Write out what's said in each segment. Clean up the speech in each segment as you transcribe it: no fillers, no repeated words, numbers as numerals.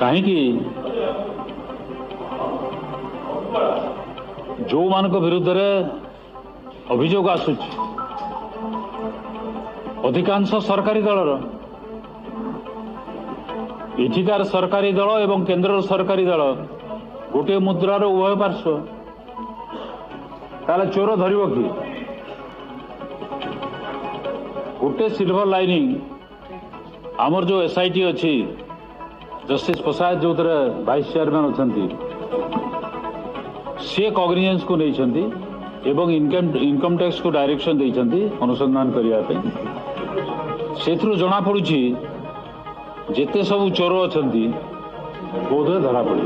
कहीं जो मान विरुद्ध अभियोग आसूची अधिकांश सरकारी दलर एठिकार सरकारी दल एवं केंद्र सरकारी दल गोटे मुद्रार उभय पार्श्व ताले चोर धरिब कि गोटे सिल्वर लाइनिंग आमर जो एसआईटी अच्छी जस्टिस प्रसाद जो वाइस चेयरमैन अच्छा सी कॉग्निजेंस को नहीं एवं इनकम टैक्स को डायरेक्शन देइछंती अनुसंधान करने से जना पड़ू जेते सब चोर अच्छा बोध धरा पड़े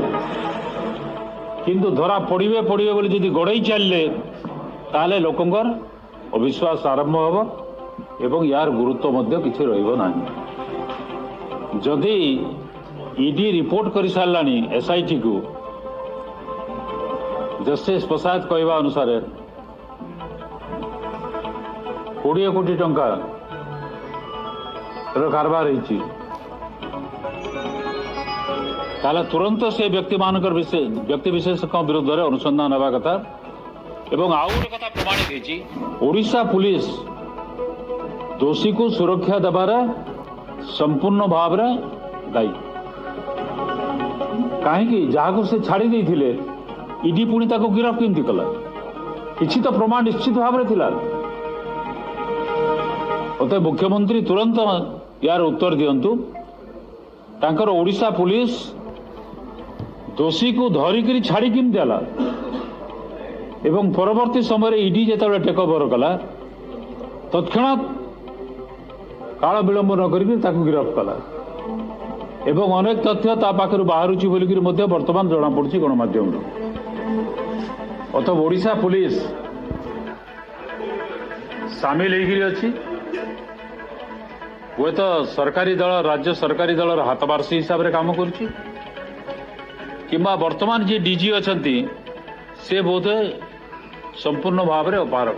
किंतु धरा पड़े बोली जदि गड़े चलिए ताले लोकंर अविश्वास आरंभ हम एवं यार गुरुत्व मध्य किछि रहिबो नाही। जदि ईडी रिपोर्ट कर सारानी एसआईटी को जस्टिस प्रसाद कहवा अनुसार 20 कोटी टंका कारबार होती तुरंत से व्यक्ति विशेष विरुद्ध अनुसंधान हवा कथा एवं आउ गोटे कथा प्रमाणित होती ओडिशा पुलिस दोषी को सुरक्षा देवार संपूर्ण भाव दायी कहीं जहाँ से छाड़ी देते ईडी पुणी ताको गिरफ केमती कला किसी तो प्रमाण निश्चित भाव में थिला अतः मुख्यमंत्री तुरंत यार उत्तर दिंतु तांकर ओडिशा पुलिस दोषी को धरिकी छाड़ी केमती है एवं परवर्ती समय ईडी जो टेक ओवर कला तत्क्षणात काल विलंब न करके गिरफ कला एवं अनेक तथ्य ता पाखर बाहरुची बोलिकी वर्तमान जना पड़ी गणमाध्यम अतः ओडिशा पुलिस सामिल होगी हुए तो सरकारी दल राज्य सरकारी दल हाथबारसी हिसाब से काम करुच्ची किंबा वर्तमान जी डीजी अच्छा से बोध संपूर्ण भाव में अपारग।